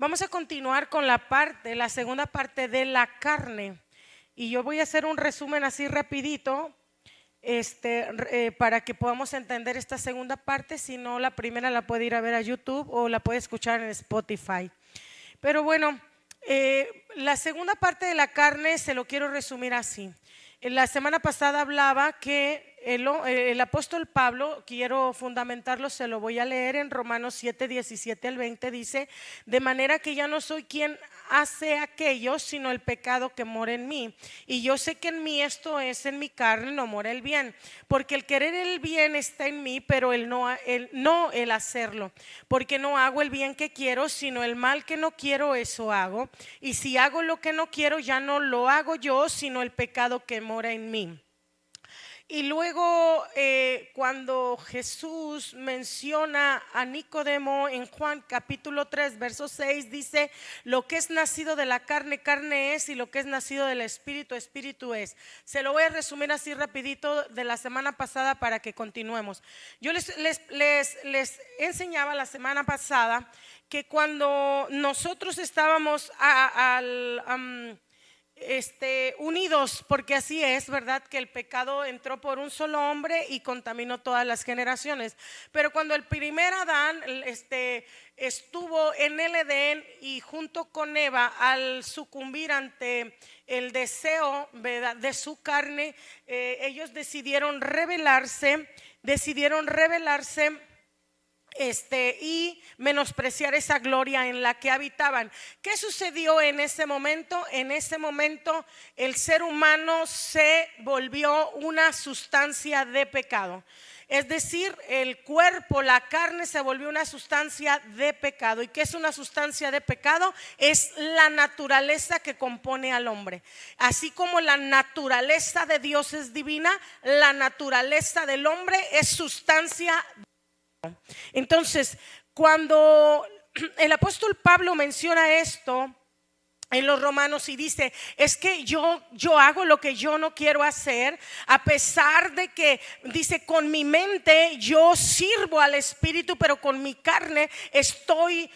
Vamos a continuar con la segunda parte de la carne. Y yo voy a hacer un resumen así rapidito, para que podamos entender esta segunda parte. Si no, la primera la puede ir a ver a YouTube o la puede escuchar en Spotify. Pero bueno, la segunda parte de la carne se lo quiero resumir así. En la semana pasada hablaba que el apóstol Pablo, quiero fundamentarlo, se lo voy a leer en Romanos 7, 17 al 20, dice: de manera que ya no soy quien hace aquello, sino el pecado que mora en mí. Y yo sé que en mí, esto es, en mi carne, no mora el bien, porque el querer el bien está en mí, pero el no el hacerlo. Porque no hago el bien que quiero, sino el mal que no quiero, eso hago. Y si hago lo que no quiero, ya no lo hago yo, sino el pecado que mora en mí. Y luego cuando Jesús menciona a Nicodemo en Juan capítulo 3 verso 6, dice: lo que es nacido de la carne, carne es, y lo que es nacido del espíritu, espíritu es. Se lo voy a resumir así rapidito de la semana pasada para que continuemos. Yo les enseñaba la semana pasada que cuando nosotros estábamos unidos, porque así es, ¿verdad? Que el pecado entró por un solo hombre y contaminó todas las generaciones. Pero cuando el primer Adán estuvo en el Edén y junto con Eva, al sucumbir ante el deseo, ¿verdad?, de su carne, ellos decidieron rebelarse y menospreciar esa gloria en la que habitaban. ¿Qué sucedió en ese momento? En ese momento el ser humano se volvió una sustancia de pecado. Es decir, el cuerpo, la carne se volvió una sustancia de pecado. ¿Y qué es una sustancia de pecado? Es la naturaleza que compone al hombre. Así como la naturaleza de Dios es divina, la naturaleza del hombre es sustancia. Entonces, cuando el apóstol Pablo menciona esto en los Romanos y dice: es que yo hago lo que yo no quiero hacer, a pesar de que dice, con mi mente yo sirvo al Espíritu, pero con mi carne estoy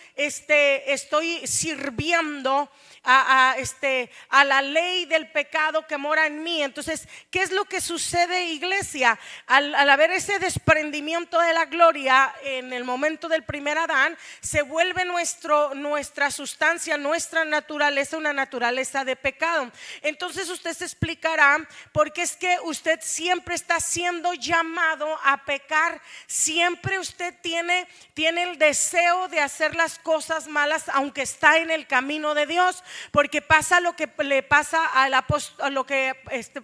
sirviendo a la ley del pecado que mora en mí. Entonces, ¿qué es lo que sucede, iglesia? Al haber ese desprendimiento de la gloria en el momento del primer Adán, se vuelve nuestra sustancia, nuestra naturaleza, una naturaleza de pecado. Entonces usted se explicará por qué es que usted siempre está siendo llamado a pecar. Siempre usted tiene el deseo de hacer las cosas malas, aunque está en el camino de Dios. Porque pasa lo que le pasa al apóstol, lo que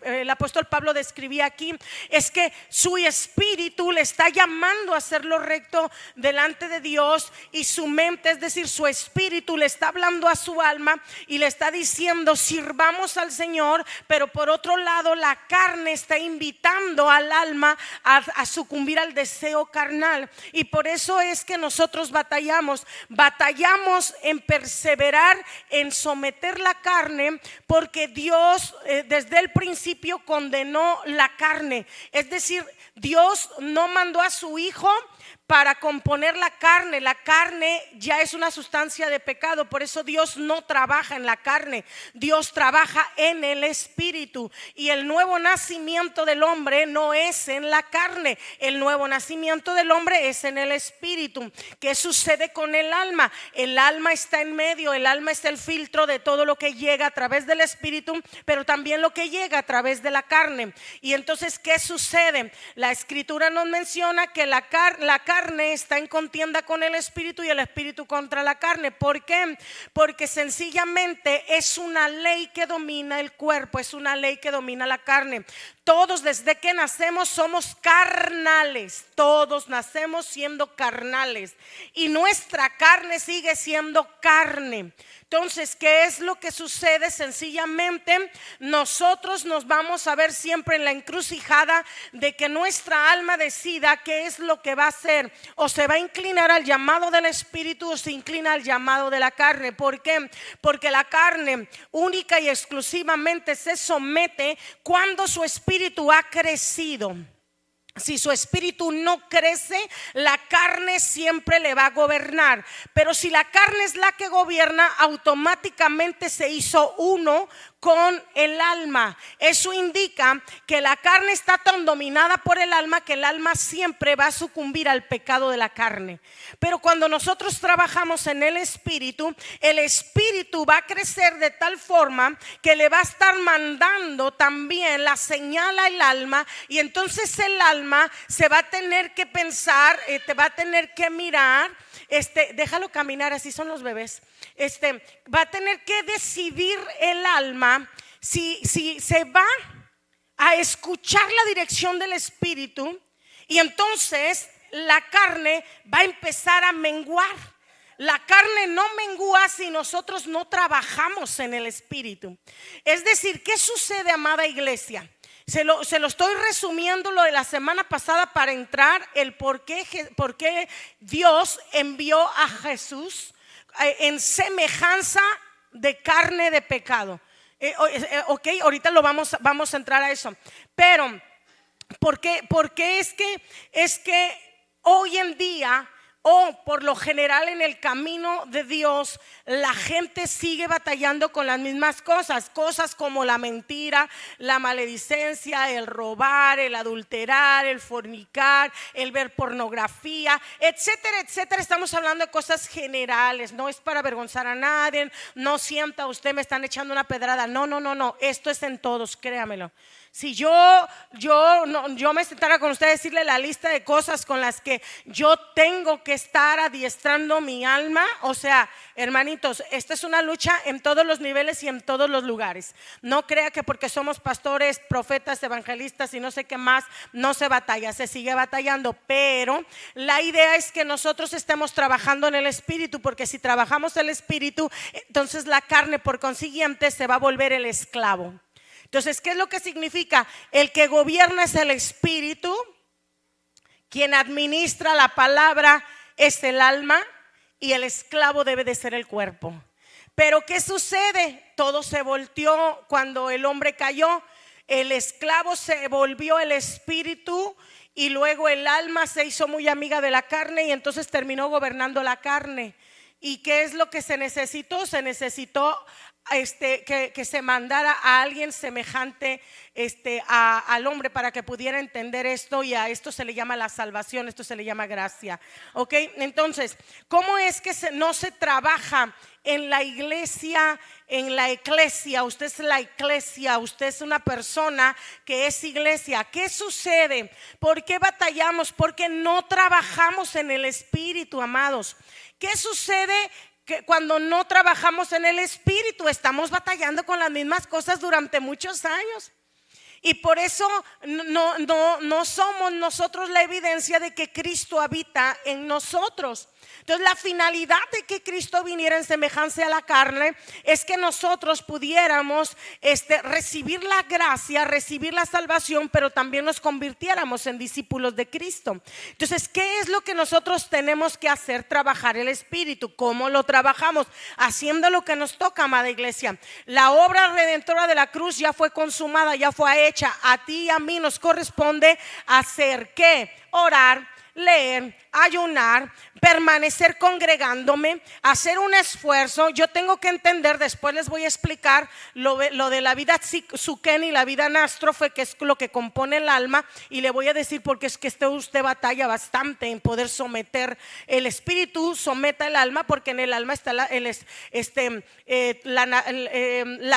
el apóstol Pablo describía aquí, es que su espíritu le está llamando a hacer lo recto delante de Dios, y su mente, es decir, su espíritu, le está hablando a su alma y le está diciendo: sirvamos al Señor. Pero por otro lado, la carne está invitando al alma a sucumbir al deseo carnal. Y por eso es que nosotros batallamos en perseverar, en someter la carne, porque Dios desde el principio condenó la carne. Es decir, Dios no mandó a su Hijo para componer la carne. La carne ya es una sustancia de pecado. Por eso Dios no trabaja en la carne, Dios trabaja en el espíritu. Y el nuevo nacimiento del hombre no es en la carne, el nuevo nacimiento del hombre es en el espíritu. ¿Qué sucede con el alma? El alma está en medio, el alma es el filtro de todo lo que llega a través del espíritu, pero también lo que llega a través de la carne. Y entonces, ¿qué sucede? La escritura nos menciona que la carne está en contienda con el espíritu y el espíritu contra la carne. ¿Por qué? Porque sencillamente es una ley que domina el cuerpo, es una ley que domina la carne. Todos desde que nacemos somos carnales, todos nacemos siendo carnales y nuestra carne sigue siendo carne. Entonces, ¿qué es lo que sucede? Sencillamente nosotros nos vamos a ver siempre en la encrucijada de que nuestra alma decida qué es lo que va a hacer: o se va a inclinar al llamado del espíritu o se inclina al llamado de la carne. ¿Por qué? Porque la carne única y exclusivamente se somete cuando su espíritu ha crecido. Si su espíritu no crece, la carne siempre le va a gobernar. Pero si la carne es la que gobierna, automáticamente se hizo uno con el alma. Eso indica que la carne está tan dominada por el alma que el alma siempre va a sucumbir al pecado de la carne. Pero cuando nosotros trabajamos en el espíritu va a crecer de tal forma que le va a estar mandando también la señal al alma, y entonces el alma se va a tener que pensar, te va a tener que mirar, déjalo caminar, así son los bebés. Va a tener que decidir el alma si se va a escuchar la dirección del espíritu, y entonces la carne va a empezar a menguar. La carne no mengua si nosotros no trabajamos en el espíritu. Es decir, ¿qué sucede, amada iglesia? Se lo estoy resumiendo lo de la semana pasada para entrar el por qué Dios envió a Jesús en semejanza de carne de pecado. Ok, ahorita vamos a entrar a eso. Pero porque es que hoy en día, o por lo general en el camino de Dios, la gente sigue batallando con las mismas cosas como la mentira, la maledicencia, el robar, el adulterar, el fornicar, el ver pornografía, etcétera, etcétera. Estamos hablando de cosas generales, no es para avergonzar a nadie. No sienta usted me están echando una pedrada, no, esto es en todos, créamelo. Si yo me sentara con usted a decirle la lista de cosas con las que yo tengo que estar adiestrando mi alma, o sea, hermanitos, esta es una lucha en todos los niveles y en todos los lugares. No crea que porque somos pastores, profetas, evangelistas y no sé qué más, no se batalla, se sigue batallando. Pero la idea es que nosotros estemos trabajando en el espíritu, porque si trabajamos el espíritu, entonces la carne por consiguiente se va a volver el esclavo. Entonces, ¿qué es lo que significa? El que gobierna es el espíritu, quien administra la palabra es el alma, y el esclavo debe de ser el cuerpo. Pero ¿qué sucede? Todo se volteó cuando el hombre cayó. El esclavo se volvió el espíritu, y luego el alma se hizo muy amiga de la carne, y entonces terminó gobernando la carne. ¿Y qué es lo que se necesitó? Se necesitó que se mandara a alguien semejante al hombre para que pudiera entender esto, y a esto se le llama la salvación, esto se le llama gracia. Ok, entonces, ¿cómo es que no se trabaja en la iglesia, en la eclesia? Usted es la eclesia, usted es una persona que es iglesia. ¿Qué sucede? ¿Por qué batallamos? Porque no trabajamos en el espíritu, amados. ¿Qué sucede? Que cuando no trabajamos en el espíritu, estamos batallando con las mismas cosas durante muchos años. Y por eso no somos nosotros la evidencia de que Cristo habita en nosotros. Entonces, la finalidad de que Cristo viniera en semejanza a la carne es que nosotros pudiéramos recibir la gracia, recibir la salvación, pero también nos convirtiéramos en discípulos de Cristo. Entonces, ¿qué es lo que nosotros tenemos que hacer? Trabajar el espíritu. ¿Cómo lo trabajamos? Haciendo lo que nos toca, amada iglesia. La obra redentora de la cruz ya fue consumada, ya fue hecha. A ti y a mí nos corresponde hacer ¿qué? Orar, leer, ayunar, permanecer congregándome, hacer un esfuerzo. Yo tengo que entender, después les voy a explicar lo de la vida Suken y la vida Anástrofe, que es lo que compone el alma, y le voy a decir porque es que usted batalla bastante en poder someter el espíritu, someta el alma, porque en el alma está la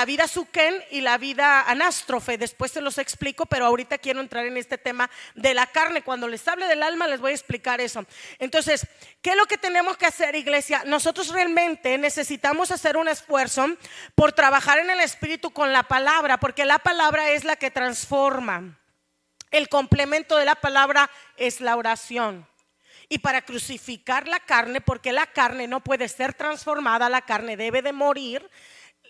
vida Suken y la vida Anástrofe. Después se los explico, pero ahorita quiero entrar en este tema de la carne. Cuando les hable del alma les voy a explicar eso. Entonces, ¿qué es lo que tenemos que hacer, iglesia? Nosotros realmente necesitamos hacer un esfuerzo por trabajar en el espíritu con la palabra, porque la palabra es la que transforma. El complemento de la palabra es la oración. Y para crucificar la carne, porque la carne no puede ser transformada, la carne debe de morir,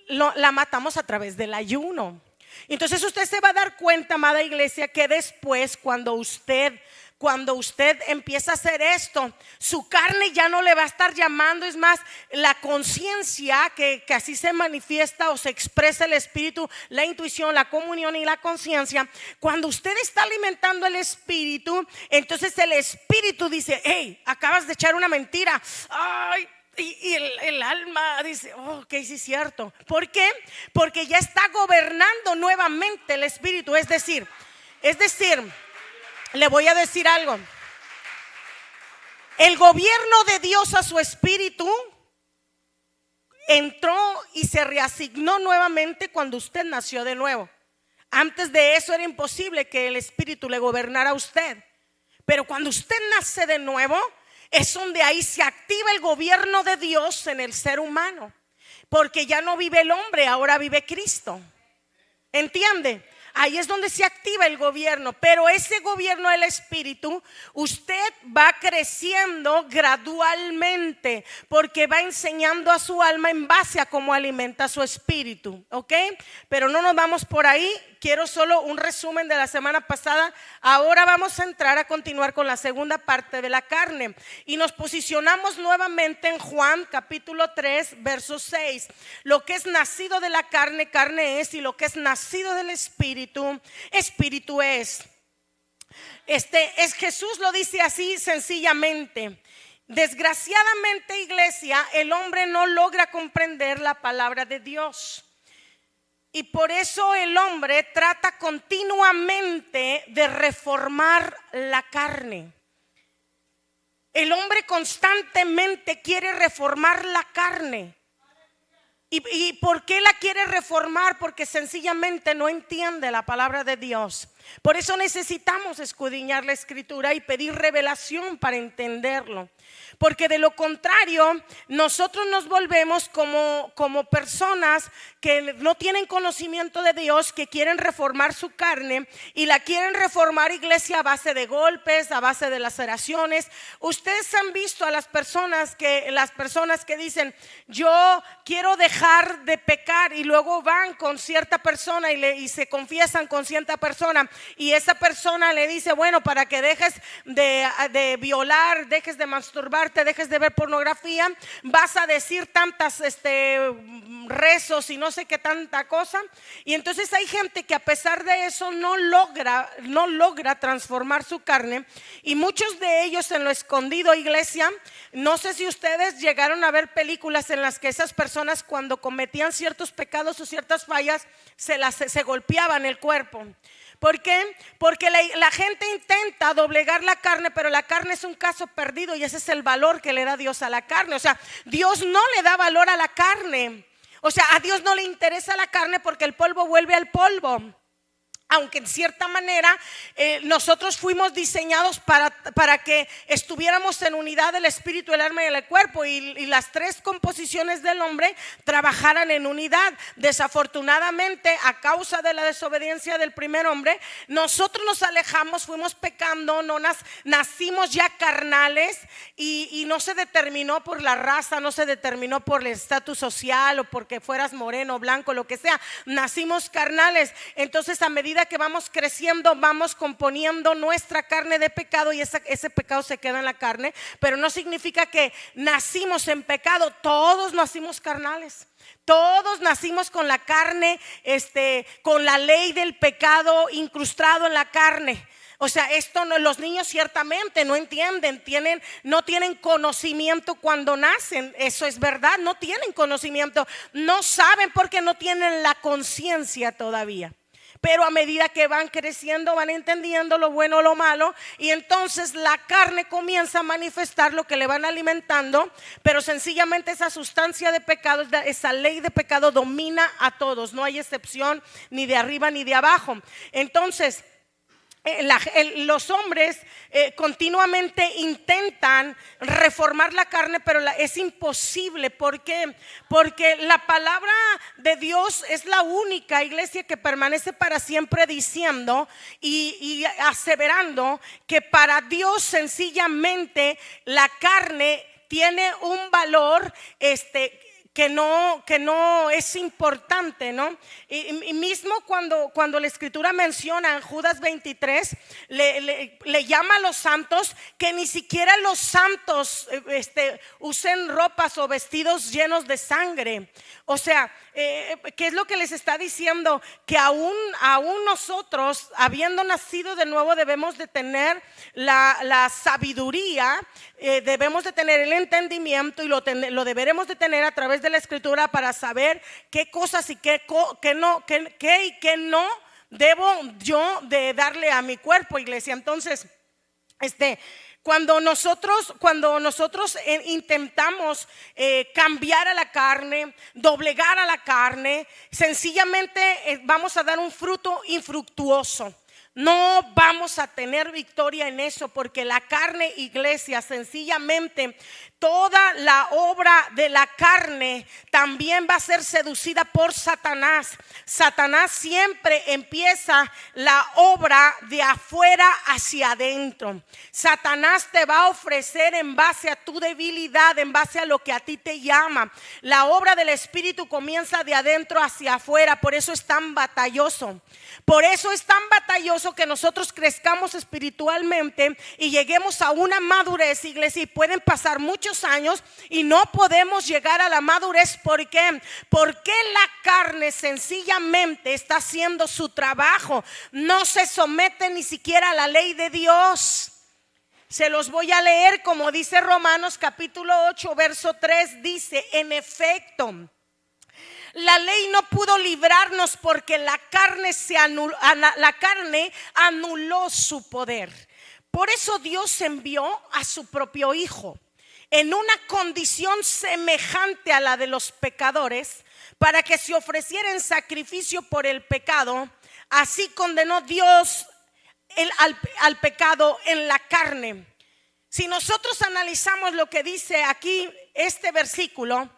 la matamos a través del ayuno. Entonces usted se va a dar cuenta, amada iglesia, que después, cuando usted cuando usted empieza a hacer esto, su carne ya no le va a estar llamando. Es más, la conciencia que así se manifiesta o se expresa el espíritu, la intuición, la comunión y la conciencia. Cuando usted está alimentando el espíritu, entonces el espíritu dice: hey, acabas de echar una mentira. Ay, y el alma dice: oh, ok, sí es cierto. ¿Por qué? Porque ya está gobernando nuevamente el espíritu. Es decir, le voy a decir algo. El gobierno de Dios a su espíritu entró y se reasignó nuevamente cuando usted nació de nuevo. Antes de eso era imposible que el espíritu le gobernara a usted. Pero cuando usted nace de nuevo, es donde ahí se activa el gobierno de Dios en el ser humano. Porque ya no vive el hombre, ahora vive Cristo. ¿Entiende? Ahí es donde se activa el gobierno. Pero ese gobierno del espíritu, usted va creciendo gradualmente, porque va enseñando a su alma en base a cómo alimenta su espíritu. ¿Ok? Pero no nos vamos por ahí. Quiero solo un resumen de la semana pasada. Ahora vamos a entrar a continuar con la segunda parte de la carne. Y nos posicionamos nuevamente en Juan capítulo 3, verso 6. Lo que es nacido de la carne, carne es. Y lo que es nacido del espíritu, espíritu es. Jesús lo dice así sencillamente. Desgraciadamente, iglesia, el hombre no logra comprender la palabra de Dios. Y por eso el hombre trata continuamente de reformar la carne. El hombre constantemente quiere reformar la carne. ¿Y por qué la quiere reformar? Porque sencillamente no entiende la palabra de Dios. Por eso necesitamos escudriñar la escritura y pedir revelación para entenderlo. Porque de lo contrario, nosotros nos volvemos como personas que no tienen conocimiento de Dios, que quieren reformar su carne y la quieren reformar, iglesia, a base de golpes, a base de laceraciones. Ustedes han visto a las personas que dicen: yo quiero dejar de pecar, y luego van con cierta persona y se confiesan con cierta persona, y esa persona le dice: bueno, para que dejes de violar, dejes de masturbarte, dejes de ver pornografía, vas a decir tantas rezos y no sé qué tanta cosa. Y entonces hay gente que a pesar de eso no logra transformar su carne, y muchos de ellos en lo escondido, iglesia. No sé si ustedes llegaron a ver películas en las que esas personas, cuando cometían ciertos pecados o ciertas fallas, se golpeaban el cuerpo. ¿Por qué? Porque la gente intenta doblegar la carne, pero la carne es un caso perdido, y ese es el valor que le da Dios a la carne. O sea, Dios no le da valor a la carne. O sea, a Dios no le interesa la carne, porque el polvo vuelve al polvo. Aunque en cierta manera nosotros fuimos diseñados para que estuviéramos en unidad del espíritu, el alma y el cuerpo, y las tres composiciones del hombre trabajaran en unidad. Desafortunadamente, a causa de la desobediencia del primer hombre, nosotros nos alejamos, fuimos pecando, nacimos ya carnales, y no se determinó por la raza, no se determinó por el estatus social o porque fueras moreno, blanco, lo que sea. Nacimos carnales. Entonces, a medida que vamos creciendo, vamos componiendo nuestra carne de pecado, y ese pecado se queda en la carne. Pero no significa que nacimos en pecado. Todos nacimos carnales. Todos nacimos con la carne, con la ley del pecado incrustado en la carne. O sea, los niños ciertamente no entienden, no tienen conocimiento cuando nacen. Eso es verdad, no tienen conocimiento, no saben, porque no tienen la conciencia todavía. Pero a medida que van creciendo, van entendiendo lo bueno o lo malo, y entonces la carne comienza a manifestar lo que le van alimentando. Pero sencillamente esa sustancia de pecado, esa ley de pecado, domina a todos. No hay excepción ni de arriba ni de abajo. Entonces los hombres continuamente intentan reformar la carne, pero es imposible. ¿Por qué? Porque la palabra de Dios es la única, iglesia, que permanece para siempre, diciendo y aseverando que para Dios sencillamente la carne tiene un valor que no es importante, ¿no? Y mismo cuando la escritura menciona en Judas 23, le llama a los santos que ni siquiera los santos usen ropas o vestidos llenos de sangre. O sea, ¿qué es lo que les está diciendo? Que aún nosotros, habiendo nacido de nuevo, debemos de tener la sabiduría, debemos de tener el entendimiento, y lo deberemos de tener a través de la escritura para saber qué cosas y qué no debo yo de darle a mi cuerpo, iglesia. Entonces, cuando nosotros intentamos cambiar a la carne, doblegar a la carne, sencillamente vamos a dar un fruto infructuoso. No vamos a tener victoria en eso, porque la carne, iglesia, sencillamente toda la obra de la carne también va a ser seducida por Satanás. Satanás siempre empieza la obra de afuera hacia adentro. Satanás te va a ofrecer en base a tu debilidad, en base a lo que a ti te llama. La obra del Espíritu comienza de adentro hacia afuera. Por eso es tan batalloso. Por eso es tan batalloso que nosotros crezcamos espiritualmente y lleguemos a una madurez, iglesia, y pueden pasar muchos años y no podemos llegar a la madurez. ¿Por qué? Porque la carne sencillamente está haciendo su trabajo, no se somete ni siquiera a la ley de Dios. Se los voy a leer como dice Romanos capítulo 8 verso 3, dice: en efecto, la ley no pudo librarnos porque la carne anuló su poder. Por eso Dios envió a su propio Hijo en una condición semejante a la de los pecadores, para que se ofreciera en sacrificio por el pecado. Así condenó Dios al pecado en la carne. Si nosotros analizamos lo que dice aquí este versículo,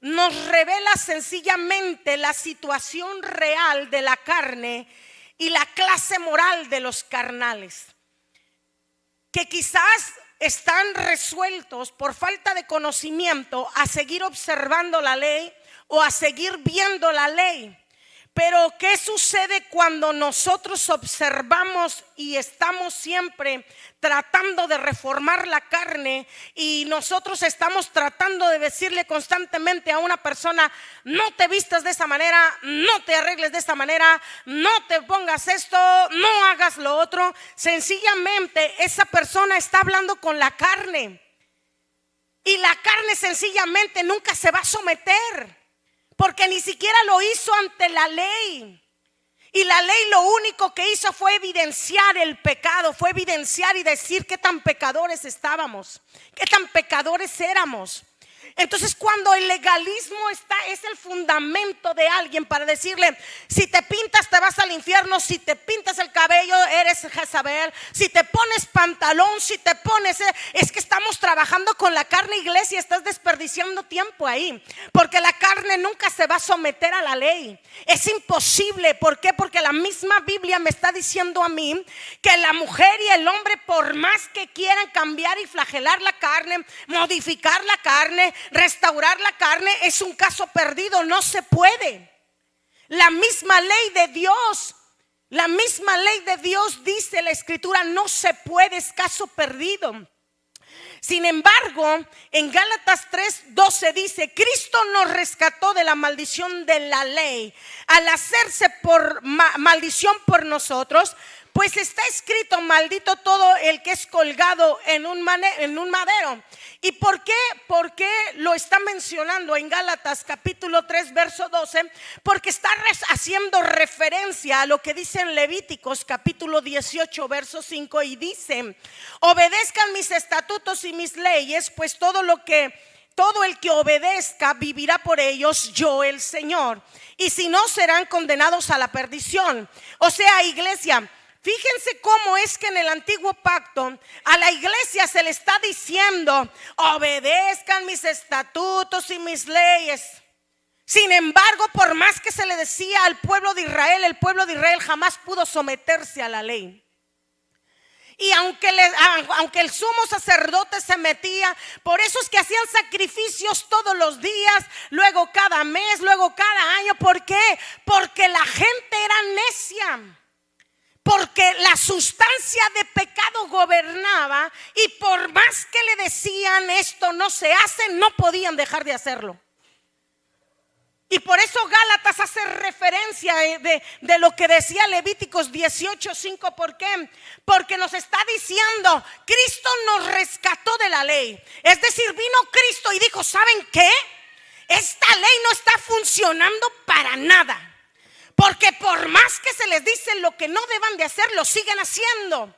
nos revela sencillamente la situación real de la carne y la clase moral de los carnales, que quizás están resueltos por falta de conocimiento a seguir observando la ley o a seguir viendo la ley. Pero ¿qué sucede cuando nosotros observamos y estamos siempre tratando de reformar la carne, y nosotros estamos tratando de decirle constantemente a una persona: no te vistas de esa manera, no te arregles de esa manera, no te pongas esto, no hagas lo otro? Sencillamente esa persona está hablando con la carne, y la carne sencillamente nunca se va a someter, porque ni siquiera lo hizo ante la ley. Y la ley lo único que hizo fue evidenciar el pecado, fue evidenciar y decir qué tan pecadores estábamos, qué tan pecadores éramos. Entonces, cuando el legalismo es el fundamento de alguien para decirle: si te pintas te vas al infierno, si te pintas el cabello eres Jezabel, si te pones pantalón, si te pones, es que estamos trabajando con la carne, iglesia. Estás desperdiciando tiempo ahí, porque la carne nunca se va a someter a la ley. Es imposible. ¿Por qué? Porque la misma Biblia me está diciendo a mí que la mujer y el hombre, por más que quieran cambiar y flagelar la carne, modificar la carne, restaurar la carne, es un caso perdido. No se puede. La misma ley de Dios dice la escritura: no se puede, es caso perdido. Sin embargo, en Gálatas 3:12 dice: Cristo nos rescató de la maldición de la ley al hacerse por maldición por nosotros, pues está escrito: maldito todo el que es colgado en un madero. ¿Y por qué lo está mencionando en Gálatas capítulo 3 verso 12? Porque está haciendo referencia a lo que dice en Levíticos capítulo 18 verso 5, y dice: obedezcan mis estatutos y mis leyes, pues todo el que obedezca vivirá por ellos, yo el Señor, y si no, serán condenados a la perdición. O sea, iglesia, fíjense cómo es que en el antiguo pacto a la iglesia se le está diciendo: obedezcan mis estatutos y mis leyes. Sin embargo, por más que se le decía al pueblo de Israel, el pueblo de Israel jamás pudo someterse a la ley. Y aunque el sumo sacerdote se metía, por eso es que hacían sacrificios todos los días, luego cada mes, luego cada año. ¿Por qué? Porque la gente era necia, porque la sustancia de pecado gobernaba, y por más que le decían esto no se hace, no podían dejar de hacerlo. Y por eso Gálatas hace referencia de lo que decía Levíticos 18:5. ¿Por qué? Porque nos está diciendo, Cristo nos rescató de la ley. Es decir, vino Cristo y dijo, ¿saben qué? Esta ley no está funcionando para nada. Porque por más que se les dice lo que no deban de hacer, lo siguen haciendo.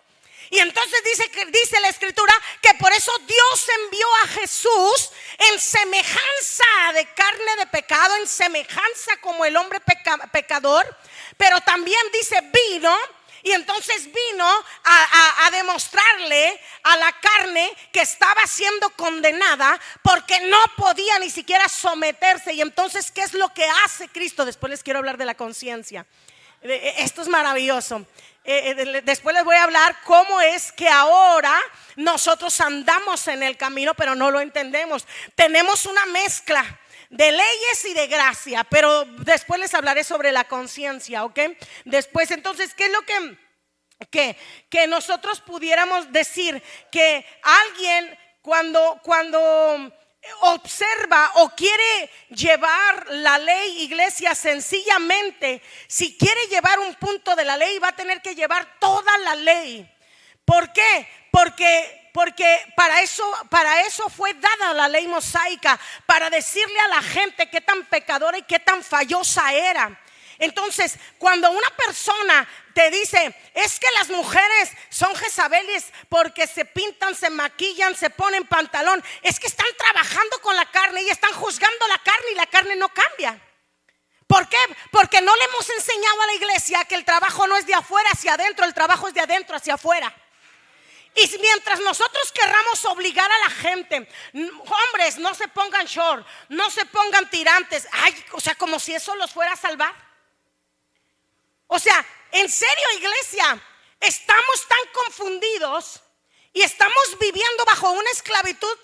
Y entonces dice la escritura que por eso Dios envió a Jesús en semejanza de carne de pecado, en semejanza como el hombre pecador. Pero también dice vino, y entonces vino a demostrarle a la carne que estaba siendo condenada porque no podía ni siquiera someterse. Y entonces, ¿qué es lo que hace Cristo? Después les quiero hablar de la conciencia. Esto es maravilloso. Después les voy a hablar cómo es que ahora nosotros andamos en el camino, pero no lo entendemos. Tenemos una mezcla de leyes y de gracia, pero después les hablaré sobre la conciencia, ¿ok? Después, entonces, ¿qué es lo que nosotros pudiéramos decir? Que alguien cuando observa o quiere llevar la ley, iglesia, sencillamente, si quiere llevar un punto de la ley, va a tener que llevar toda la ley. ¿Por qué? Porque para eso fue dada la ley mosaica, para decirle a la gente qué tan pecadora y qué tan fallosa era. Entonces, cuando una persona te dice, es que las mujeres son Jezabeles porque se pintan, se maquillan, se ponen pantalón, es que están trabajando con la carne y están juzgando la carne, y la carne no cambia. ¿Por qué? Porque no le hemos enseñado a la iglesia que el trabajo no es de afuera hacia adentro, el trabajo es de adentro hacia afuera. Y mientras nosotros querramos obligar a la gente, hombres, no se pongan short, no se pongan tirantes, o sea, como si eso los fuera a salvar. O sea, en serio, iglesia, estamos tan confundidos y estamos viviendo bajo una esclavitud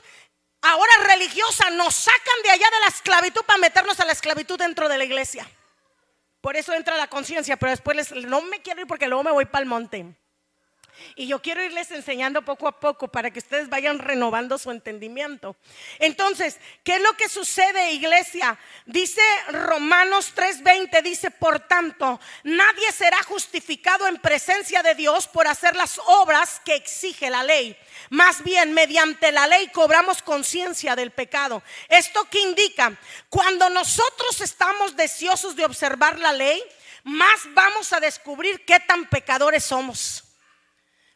ahora religiosa. Nos sacan de allá de la esclavitud para meternos a la esclavitud dentro de la iglesia. Por eso entra la conciencia, pero después no me quiero ir porque luego me voy para el monte. Y yo quiero irles enseñando poco a poco para que ustedes vayan renovando su entendimiento. Entonces, ¿qué es lo que sucede, iglesia? Dice Romanos 3:20, dice, por tanto, nadie será justificado en presencia de Dios por hacer las obras que exige la ley. Más bien, mediante la ley cobramos conciencia del pecado. ¿Esto qué indica? Cuando nosotros estamos deseosos de observar la ley, más vamos a descubrir qué tan pecadores somos.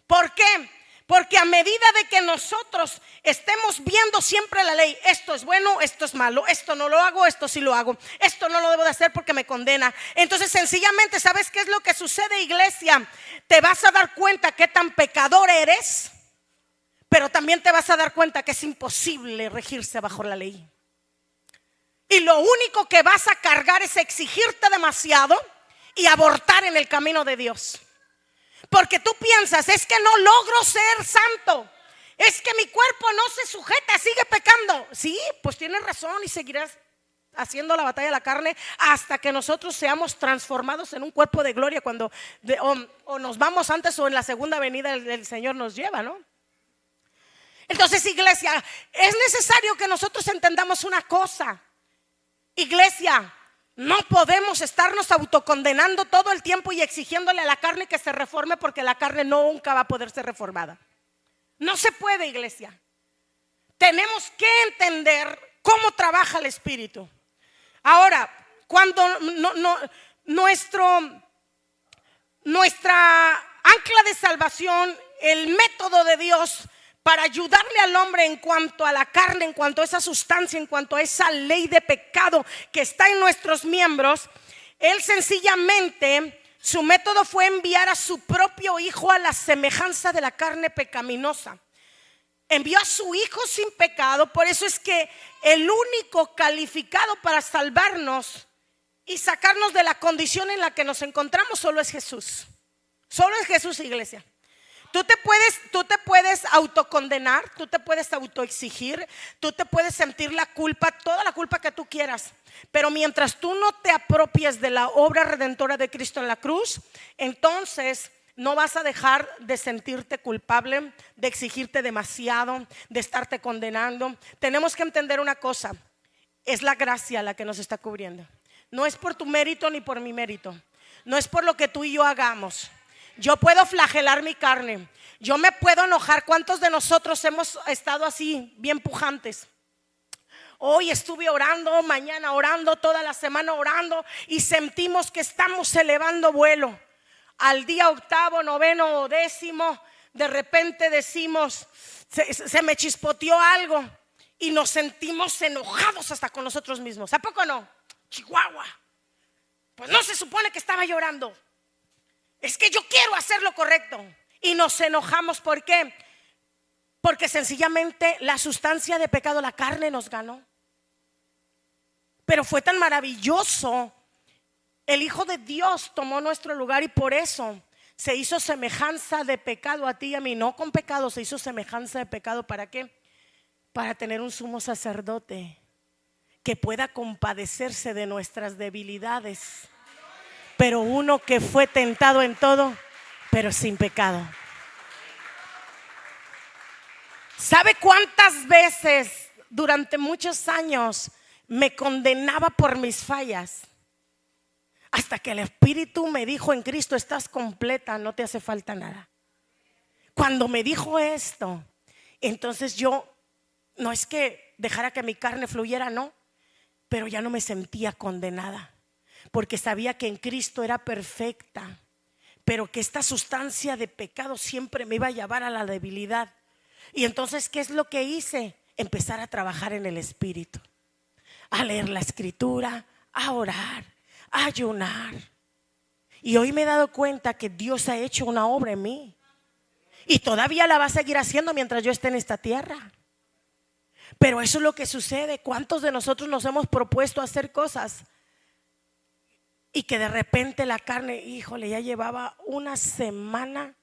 ¿Por qué? Porque a medida de que nosotros estemos viendo siempre la ley, esto es bueno, esto es malo, esto no lo hago, esto sí lo hago, esto no lo debo de hacer porque me condena. Entonces sencillamente, ¿sabes qué es lo que sucede, iglesia? Te vas a dar cuenta qué tan pecador eres, pero también te vas a dar cuenta que es imposible regirse bajo la ley. Y lo único que vas a cargar es exigirte demasiado y abortar en el camino de Dios. Porque tú piensas, es que no logro ser santo, es que mi cuerpo no se sujeta, sigue pecando. Sí, pues tienes razón, y seguirás haciendo la batalla de la carne hasta que nosotros seamos transformados en un cuerpo de gloria o nos vamos antes o en la segunda venida del Señor nos lleva, ¿no? Entonces, iglesia, es necesario que nosotros entendamos una cosa. Iglesia, no podemos estarnos autocondenando todo el tiempo y exigiéndole a la carne que se reforme, porque la carne nunca va a poder ser reformada. No se puede, iglesia. Tenemos que entender cómo trabaja el Espíritu. Ahora, cuando nuestra ancla de salvación, el método de Dios para ayudarle al hombre en cuanto a la carne, en cuanto a esa sustancia, en cuanto a esa ley de pecado que está en nuestros miembros, Él sencillamente, su método fue enviar a su propio Hijo a la semejanza de la carne pecaminosa. Envió a su Hijo sin pecado. Por eso es que el único calificado para salvarnos y sacarnos de la condición en la que nos encontramos solo es Jesús. Solo es Jesús, iglesia. tú te puedes autocondenar, tú te puedes autoexigir, tú te puedes sentir la culpa, toda la culpa que tú quieras. Pero mientras tú no te apropies de la obra redentora de Cristo en la cruz, entonces no vas a dejar de sentirte culpable, de exigirte demasiado, de estarte condenando. Tenemos que entender una cosa: es la gracia la que nos está cubriendo. No es por tu mérito ni por mi mérito. No es por lo que tú y yo hagamos. Yo puedo flagelar mi carne, yo me puedo enojar. ¿Cuántos de nosotros hemos estado así, bien pujantes? Hoy estuve orando, mañana orando, toda la semana orando, y sentimos que estamos elevando vuelo. Al día octavo, noveno o décimo, de repente decimos, se me chispoteó algo, y nos sentimos enojados hasta con nosotros mismos. ¿A poco no? Chihuahua, pues no se supone que estaba llorando. Es que yo quiero hacer lo correcto. Y nos enojamos. ¿Por qué? Porque sencillamente la sustancia de pecado, la carne, nos ganó. Pero fue tan maravilloso. El Hijo de Dios tomó nuestro lugar y por eso se hizo semejanza de pecado a ti y a mí. No con pecado, se hizo semejanza de pecado. ¿Para qué? Para tener un sumo sacerdote que pueda compadecerse de nuestras debilidades, pero uno que fue tentado en todo, pero sin pecado. ¿Sabe cuántas veces durante muchos años me condenaba por mis fallas? Hasta que el Espíritu me dijo: en Cristo estás completa, no te hace falta nada. Cuando me dijo esto, entonces yo, no es que dejara que mi carne fluyera, no, pero ya no me sentía condenada, porque sabía que en Cristo era perfecta, pero que esta sustancia de pecado siempre me iba a llevar a la debilidad. Y entonces, ¿qué es lo que hice? Empezar a trabajar en el Espíritu, a leer la Escritura, a orar, a ayunar. Y hoy me he dado cuenta que Dios ha hecho una obra en mí, y todavía la va a seguir haciendo mientras yo esté en esta tierra. Pero eso es lo que sucede. ¿Cuántos de nosotros nos hemos propuesto hacer cosas y que de repente la carne, híjole, ya llevaba una semana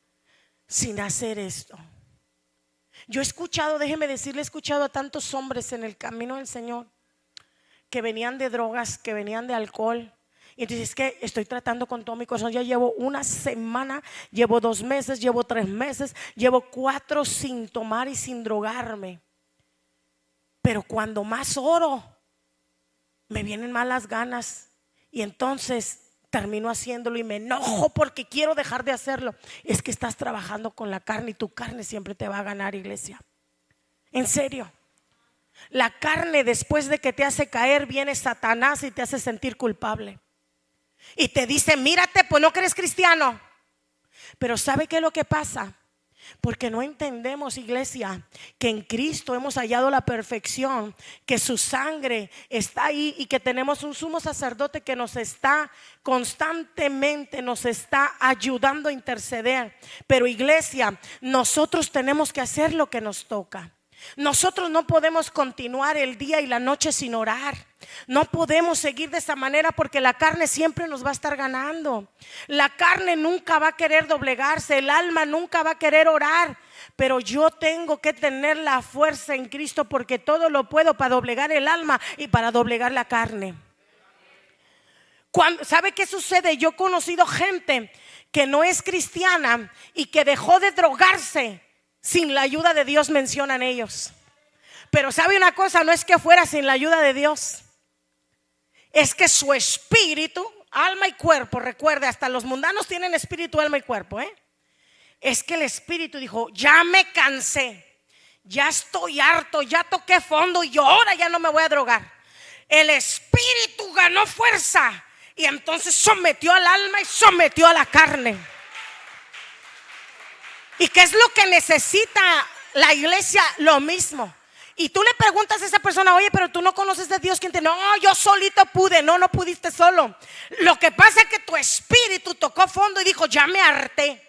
sin hacer esto? Yo he escuchado, déjeme decirle, he escuchado a tantos hombres en el camino del Señor que venían de drogas, que venían de alcohol. Y entonces, es que estoy tratando con todo mi corazón. Ya llevo una semana, llevo 2 meses, llevo 3 meses, llevo 4 sin tomar y sin drogarme. Pero cuando más oro, me vienen malas ganas, y entonces termino haciéndolo y me enojo porque quiero dejar de hacerlo. Es que estás trabajando con la carne y tu carne siempre te va a ganar, iglesia. En serio. La carne, después de que te hace caer, viene Satanás y te hace sentir culpable. Y te dice: mírate, pues no que eres cristiano. Pero ¿sabe qué es lo que pasa? Porque no entendemos, iglesia, que en Cristo hemos hallado la perfección, que su sangre está ahí y que tenemos un sumo sacerdote que nos está constantemente, nos está ayudando a interceder. Pero, iglesia, nosotros tenemos que hacer lo que nos toca. Nosotros no podemos continuar el día y la noche sin orar. No podemos seguir de esa manera, porque la carne siempre nos va a estar ganando. La carne nunca va a querer doblegarse, el alma nunca va a querer orar. Pero yo tengo que tener la fuerza en Cristo, porque todo lo puedo para doblegar el alma y para doblegar la carne. ¿Sabe qué sucede? Yo he conocido gente que no es cristiana y que dejó de drogarse sin la ayuda de Dios, mencionan ellos. Pero ¿sabe una cosa? No es que fuera sin la ayuda de Dios, es que su espíritu, alma y cuerpo, recuerde, hasta los mundanos tienen espíritu, alma y cuerpo, es que el espíritu dijo: ya me cansé, ya estoy harto, ya toqué fondo y ahora ya no me voy a drogar. El espíritu ganó fuerza y entonces sometió al alma y sometió a la carne. ¿Y qué es lo que necesita la iglesia? Lo mismo. Y tú le preguntas a esa persona: oye, pero tú no conoces de Dios. ¿Quién te? No, yo solito pude. No, no pudiste solo. Lo que pasa es que tu espíritu tocó fondo y dijo: ya me harté.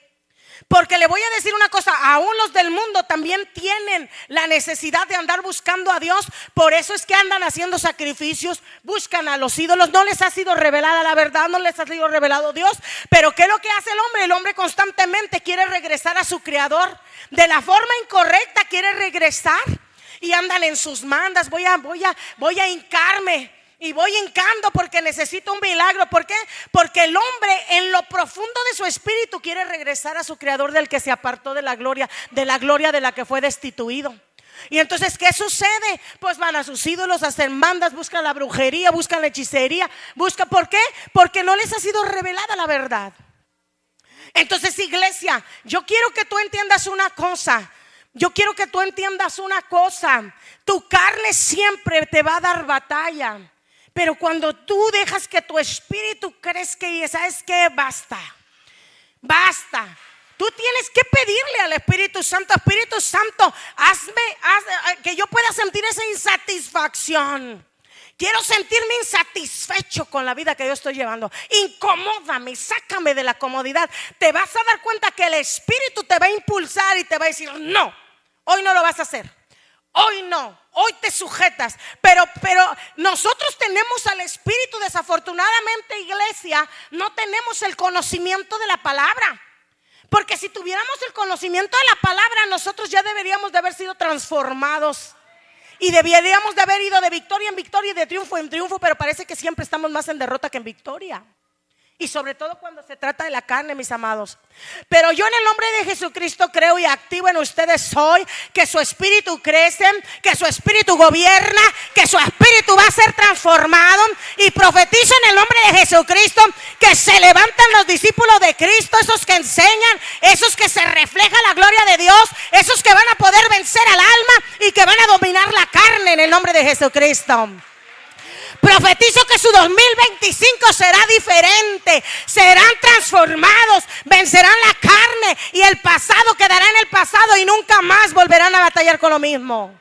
Porque le voy a decir una cosa, aún los del mundo también tienen la necesidad de andar buscando a Dios. Por eso es que andan haciendo sacrificios, buscan a los ídolos. No les ha sido revelada la verdad, no les ha sido revelado Dios. Pero ¿qué es lo que hace el hombre? El hombre constantemente quiere regresar a su creador. De la forma incorrecta quiere regresar. Y andan en sus mandas, voy a hincarme. Y voy hincando porque necesito un milagro. ¿Por qué? Porque el hombre en lo profundo de su espíritu quiere regresar a su creador, del que se apartó de la gloria de la que fue destituido. Y entonces, ¿qué sucede? Pues van a sus ídolos, hacen mandas, buscan la brujería, buscan la hechicería, ¿por qué? Porque no les ha sido revelada la verdad. Entonces, iglesia, yo quiero que tú entiendas una cosa. Tu carne siempre te va a dar batalla. Pero cuando tú dejas que tu espíritu crezca y sabes que basta. Tú tienes que pedirle al Espíritu Santo, hazme que yo pueda sentir esa insatisfacción. Quiero sentirme insatisfecho con la vida que yo estoy llevando. Incomódame, sácame de la comodidad. Te vas a dar cuenta que el Espíritu te va a impulsar y te va a decir: no, hoy no lo vas a hacer. Hoy no, hoy te sujetas. Pero nosotros tenemos al Espíritu. Desafortunadamente, iglesia, no tenemos el conocimiento de la palabra. Porque si tuviéramos el conocimiento de la palabra, nosotros ya deberíamos de haber sido transformados. Y deberíamos de haber ido de victoria en victoria y de triunfo en triunfo. Pero parece que siempre estamos más en derrota que en victoria. Y sobre todo cuando se trata de la carne, mis amados. Pero yo en el nombre de Jesucristo creo y activo en ustedes hoy que su espíritu crece, que su espíritu gobierna, que su espíritu va a ser transformado. Y profetizo en el nombre de Jesucristo que se levantan los discípulos de Cristo, esos que enseñan, esos que se refleja la gloria de Dios, esos que van a poder vencer al alma y que van a dominar la carne en el nombre de Jesucristo. Profetizo que su 2025 será diferente. Serán transformados, vencerán la carne y el pasado quedará en el pasado y nunca más volverán a batallar con lo mismo.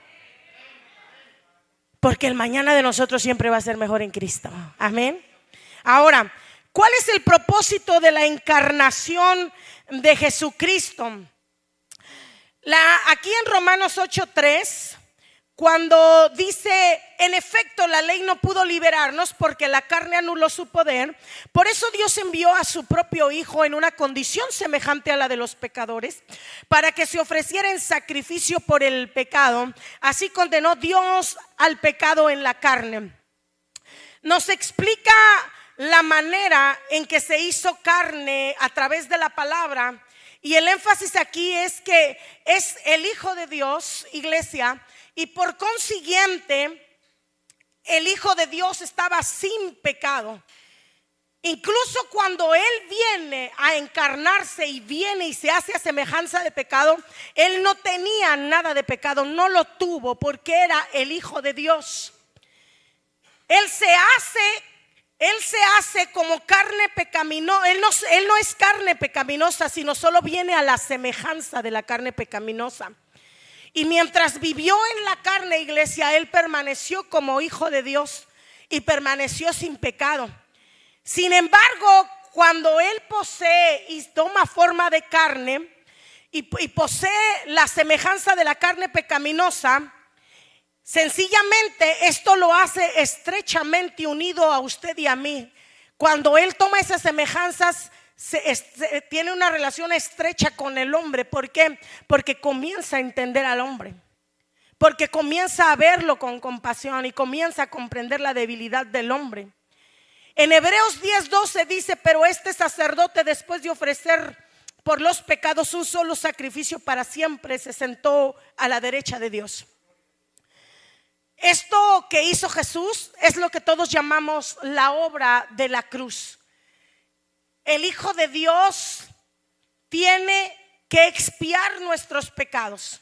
Porque el mañana de nosotros siempre va a ser mejor en Cristo. Amén. Ahora, ¿cuál es el propósito de la encarnación de Jesucristo? Aquí en Romanos 8:3, cuando dice: en efecto, la ley no pudo liberarnos porque la carne anuló su poder. Por eso Dios envió a su propio Hijo en una condición semejante a la de los pecadores, para que se ofreciera en sacrificio por el pecado. Así condenó Dios al pecado en la carne. Nos explica la manera en que se hizo carne a través de la palabra. Y el énfasis aquí es que es el Hijo de Dios, iglesia. Y por consiguiente, el Hijo de Dios estaba sin pecado. Incluso cuando Él viene a encarnarse y viene y se hace a semejanza de pecado, Él no tenía nada de pecado, no lo tuvo porque era el Hijo de Dios. Él se hace como carne pecaminosa. Él no es carne pecaminosa, sino solo viene a la semejanza de la carne pecaminosa. Y mientras vivió en la carne, iglesia, Él permaneció como Hijo de Dios y permaneció sin pecado. Sin embargo, cuando Él posee y toma forma de carne y posee la semejanza de la carne pecaminosa, sencillamente esto lo hace estrechamente unido a usted y a mí. Cuando Él toma esas semejanzas, tiene una relación estrecha con el hombre. ¿Por qué? Porque comienza a entender al hombre, porque comienza a verlo con compasión y comienza a comprender la debilidad del hombre. En Hebreos 10:12 dice: pero este sacerdote, después de ofrecer por los pecados un solo sacrificio para siempre, se sentó a la derecha de Dios. Esto que hizo Jesús es lo que todos llamamos la obra de la cruz. El Hijo de Dios tiene que expiar nuestros pecados.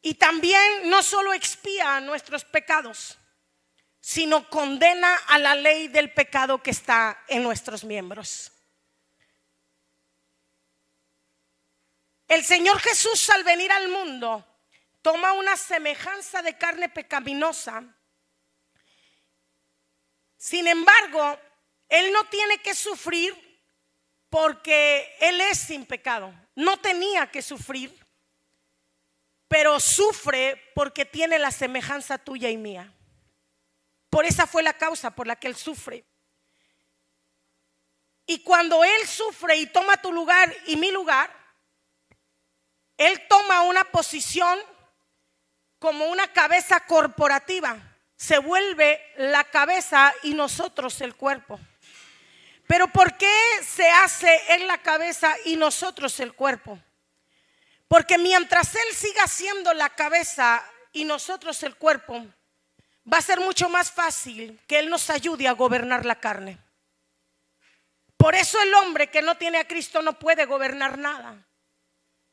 Y también no solo expía nuestros pecados, sino condena a la ley del pecado que está en nuestros miembros. El Señor Jesús, al venir al mundo, toma una semejanza de carne pecaminosa. Sin embargo, Él no tiene que sufrir porque Él es sin pecado. No tenía que sufrir, pero sufre porque tiene la semejanza tuya y mía. Por esa fue la causa por la que Él sufre. Y cuando Él sufre y toma tu lugar y mi lugar, Él toma una posición como una cabeza corporativa. Se vuelve la cabeza y nosotros el cuerpo. Pero ¿por qué se hace Él la cabeza y nosotros el cuerpo? Porque mientras Él siga siendo la cabeza y nosotros el cuerpo, va a ser mucho más fácil que Él nos ayude a gobernar la carne. Por eso el hombre que no tiene a Cristo no puede gobernar nada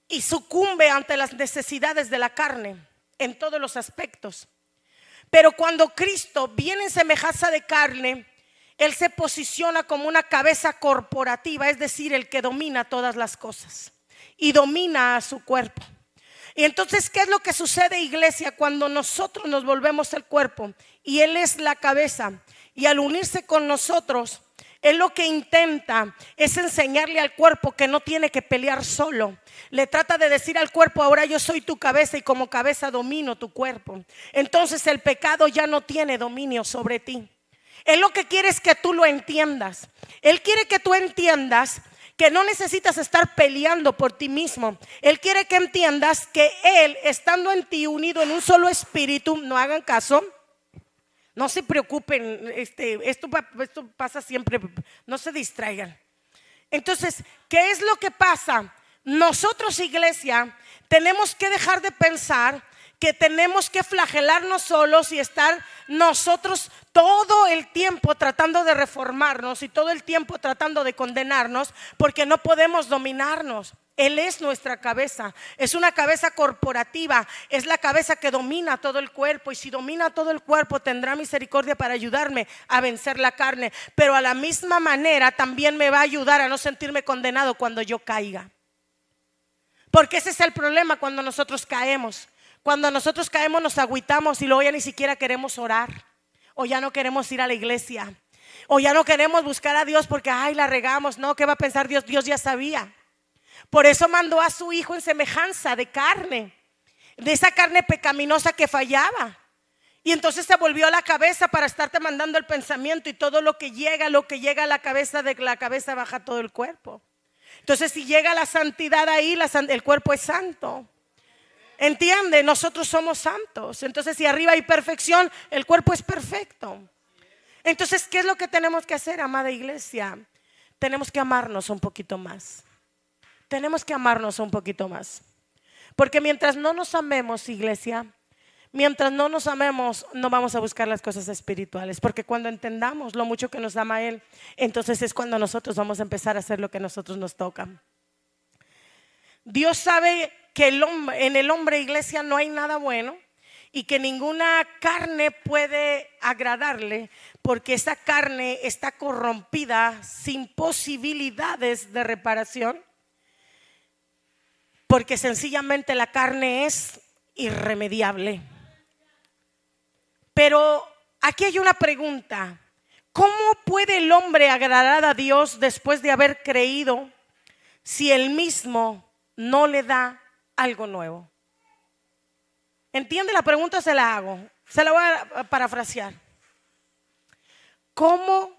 y sucumbe ante las necesidades de la carne en todos los aspectos. Pero cuando Cristo viene en semejanza de carne, Él se posiciona como una cabeza corporativa, es decir, el que domina todas las cosas y domina a su cuerpo. Y entonces, ¿qué es lo que sucede, iglesia, cuando nosotros nos volvemos el cuerpo y Él es la cabeza? Y al unirse con nosotros, Él lo que intenta es enseñarle al cuerpo que no tiene que pelear solo. Le trata de decir al cuerpo: ahora yo soy tu cabeza y como cabeza domino tu cuerpo. Entonces el pecado ya no tiene dominio sobre ti. Él lo que quiere es que tú lo entiendas. Él quiere que tú entiendas que no necesitas estar peleando por ti mismo. Él quiere que entiendas que Él, estando en ti, unido en un solo espíritu, no hagan caso, no se preocupen, esto pasa siempre, no se distraigan. Entonces, ¿qué es lo que pasa? Nosotros, iglesia, tenemos que dejar de pensar que tenemos que flagelarnos solos y estar nosotros todo el tiempo tratando de reformarnos y todo el tiempo tratando de condenarnos, porque no podemos dominarnos. Él es nuestra cabeza, es una cabeza corporativa, es la cabeza que domina todo el cuerpo, y si domina todo el cuerpo tendrá misericordia para ayudarme a vencer la carne, pero a la misma manera también me va a ayudar a no sentirme condenado cuando yo caiga. Porque ese es el problema cuando nosotros caemos. Cuando nosotros caemos nos agüitamos y luego ya ni siquiera queremos orar, o ya no queremos ir a la iglesia, o ya no queremos buscar a Dios porque ay, la regamos. No, ¿qué va a pensar Dios? Dios ya sabía. Por eso mandó a su hijo en semejanza de carne, de esa carne pecaminosa que fallaba. Y entonces se volvió la cabeza para estarte mandando el pensamiento, y todo lo que llega a la cabeza, de la cabeza baja todo el cuerpo. Entonces si llega la santidad ahí, el cuerpo es santo. ¿Entiende? Nosotros somos santos. Entonces si arriba hay perfección, el cuerpo es perfecto. Entonces, ¿qué es lo que tenemos que hacer, amada iglesia? Tenemos que amarnos un poquito más. Tenemos que amarnos un poquito más. Porque mientras no nos amemos, iglesia, mientras no nos amemos, no vamos a buscar las cosas espirituales. Porque cuando entendamos lo mucho que nos ama Él, entonces es cuando nosotros vamos a empezar a hacer lo que a nosotros nos toca. Dios sabe que en el hombre, iglesia, no hay nada bueno, y que ninguna carne puede agradarle, porque esa carne está corrompida, sin posibilidades de reparación, porque sencillamente la carne es irremediable. Pero aquí hay una pregunta: ¿cómo puede el hombre agradar a Dios después de haber creído si Él mismo no le da algo nuevo? ¿Entiende la pregunta? Se la hago, se la voy a parafrasear. ¿Cómo,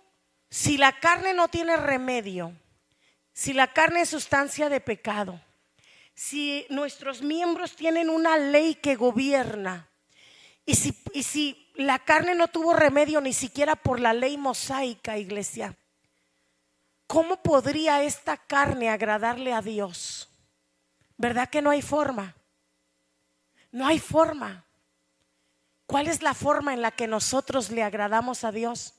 si la carne no tiene remedio, si la carne es sustancia de pecado, si nuestros miembros tienen una ley que gobierna, y si la carne no tuvo remedio ni siquiera por la ley mosaica, iglesia, ¿cómo podría esta carne agradarle a Dios? ¿Verdad que no hay forma? No hay forma. ¿Cuál es la forma en la que nosotros le agradamos a Dios?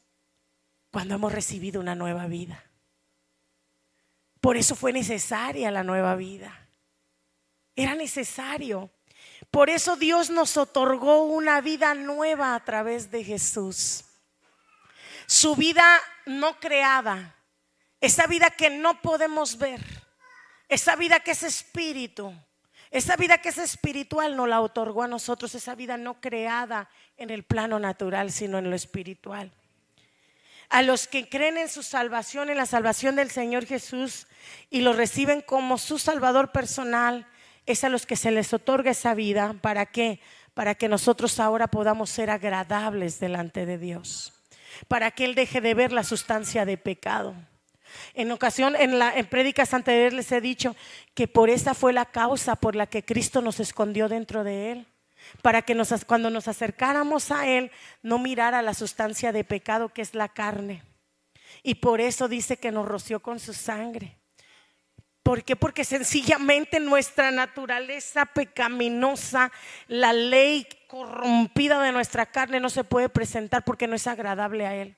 Cuando hemos recibido una nueva vida. Por eso fue necesaria la nueva vida. Era necesario. Por eso Dios nos otorgó una vida nueva a través de Jesús. Su vida no creada, esa vida que no podemos ver, esa vida que es espíritu, esa vida que es espiritual, nos la otorgó a nosotros. Esa vida no creada en el plano natural, sino en lo espiritual. A los que creen en su salvación, en la salvación del Señor Jesús y lo reciben como su Salvador personal, es a los que se les otorga esa vida. ¿Para qué? Para que nosotros ahora podamos ser agradables delante de Dios, para que Él deje de ver la sustancia de pecado. En ocasión, en prédicas anteriores les he dicho que por esa fue la causa por la que Cristo nos escondió dentro de Él, para que cuando nos acercáramos a Él no mirara la sustancia de pecado que es la carne. Y por eso dice que nos roció con su sangre. ¿Por qué? Porque sencillamente nuestra naturaleza pecaminosa, la ley corrompida de nuestra carne no se puede presentar porque no es agradable a Él.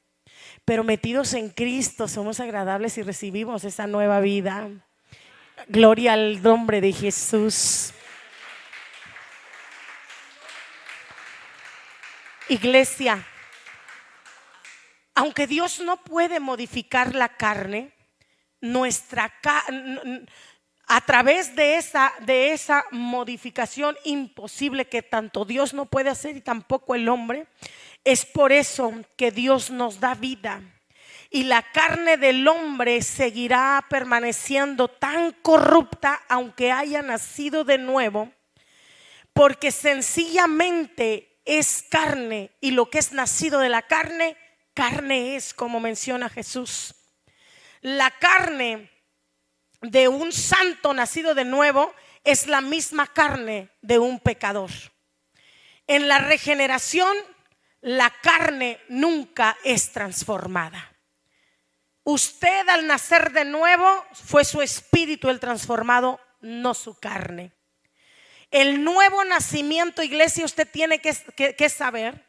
Pero metidos en Cristo somos agradables y recibimos esa nueva vida. Gloria al nombre de Jesús. Iglesia, aunque Dios no puede modificar la carne, a través de esa modificación imposible que tanto Dios no puede hacer y tampoco el hombre, es por eso que Dios nos da vida. Y la carne del hombre seguirá permaneciendo tan corrupta aunque haya nacido de nuevo, porque sencillamente es carne, y lo que es nacido de la carne, carne es, como menciona Jesús. La carne de un santo nacido de nuevo es la misma carne de un pecador. En la regeneración, la carne nunca es transformada. Usted al nacer de nuevo fue su espíritu el transformado, no su carne. El nuevo nacimiento, iglesia, usted tiene que saber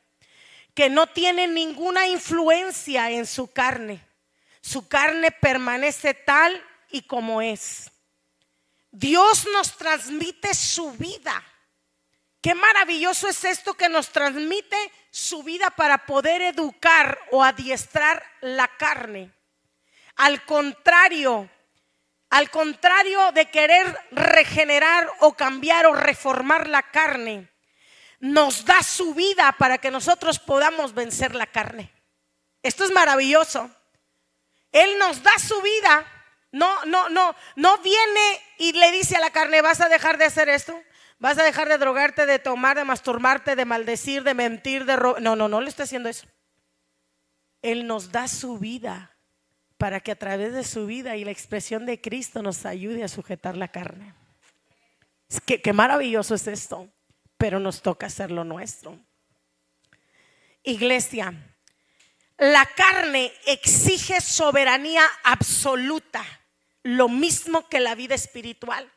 que no tiene ninguna influencia en su carne. Su carne permanece tal y como es. Dios nos transmite su vida. Qué maravilloso es esto, que nos transmite su vida para poder educar o adiestrar la carne. Al contrario de querer regenerar o cambiar o reformar la carne, nos da su vida para que nosotros podamos vencer la carne. Esto es maravilloso. Él nos da su vida. No viene y le dice a la carne: vas a dejar de hacer esto, vas a dejar de drogarte, de tomar, de masturbarte, de maldecir, de mentir, de robar. No le está haciendo eso. Él nos da su vida para que a través de su vida y la expresión de Cristo nos ayude a sujetar la carne. Qué maravilloso es esto, pero nos toca hacer lo nuestro. Iglesia, la carne exige soberanía absoluta, lo mismo que la vida espiritual.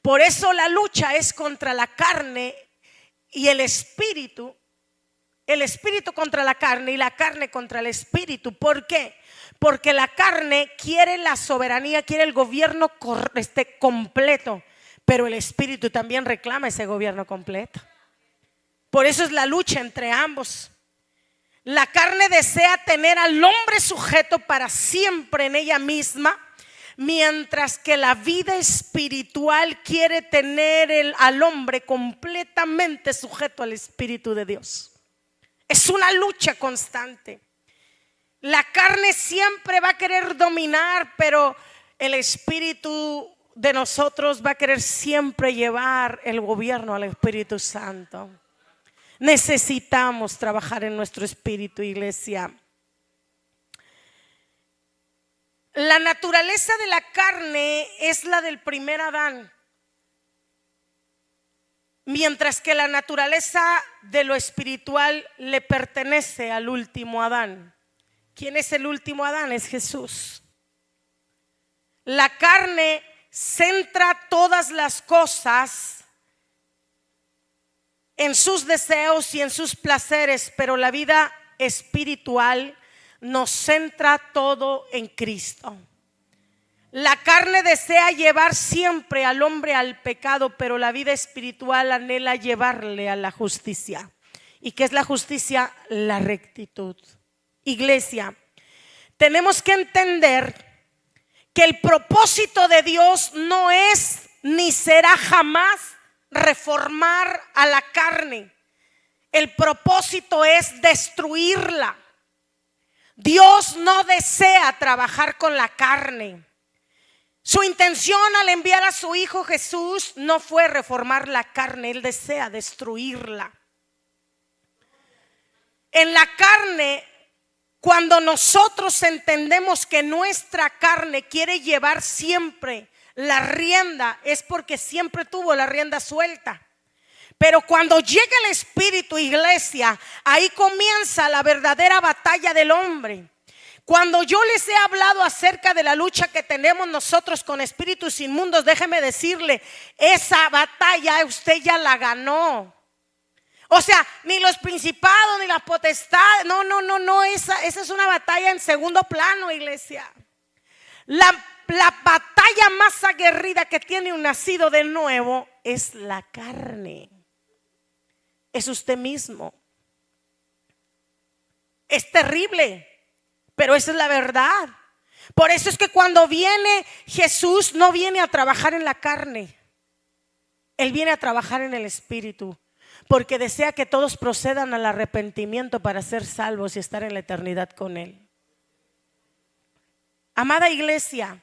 Por eso la lucha es contra la carne y el espíritu contra la carne y la carne contra el espíritu. ¿Por qué? Porque la carne quiere la soberanía, quiere el gobierno completo, pero el espíritu también reclama ese gobierno completo. Por eso es la lucha entre ambos. La carne desea tener al hombre sujeto para siempre en ella misma, mientras que la vida espiritual quiere tener al hombre completamente sujeto al Espíritu de Dios. Es una lucha constante. La carne siempre va a querer dominar, pero el Espíritu de nosotros va a querer siempre llevar el gobierno al Espíritu Santo. Necesitamos trabajar en nuestro espíritu, iglesia. La naturaleza de la carne es la del primer Adán, mientras que la naturaleza de lo espiritual le pertenece al último Adán. ¿Quién es el último Adán? Es Jesús. La carne centra todas las cosas en sus deseos y en sus placeres, pero la vida espiritual nos centra todo en Cristo. La carne desea llevar siempre al hombre al pecado, pero la vida espiritual anhela llevarle a la justicia. ¿Y qué es la justicia? La rectitud. Iglesia, tenemos que entender que el propósito de Dios no es ni será jamás reformar a la carne. El propósito es destruirla. Dios no desea trabajar con la carne. Su intención al enviar a su Hijo Jesús no fue reformar la carne, Él desea destruirla. En la carne, cuando nosotros entendemos que nuestra carne quiere llevar siempre la rienda, es porque siempre tuvo la rienda suelta. Pero cuando llega el Espíritu, iglesia, ahí comienza la verdadera batalla del hombre. Cuando yo les he hablado acerca de la lucha que tenemos nosotros con espíritus inmundos, déjeme decirle, esa batalla usted ya la ganó. O sea, ni los principados, ni las potestades, no, esa es una batalla en segundo plano, iglesia. La batalla más aguerrida que tiene un nacido de nuevo es la carne. Es usted mismo. Es terrible, pero esa es la verdad. Por eso es que cuando viene Jesús, no viene a trabajar en la carne. Él viene a trabajar en el espíritu, porque desea que todos procedan al arrepentimiento para ser salvos y estar en la eternidad con Él. Amada iglesia,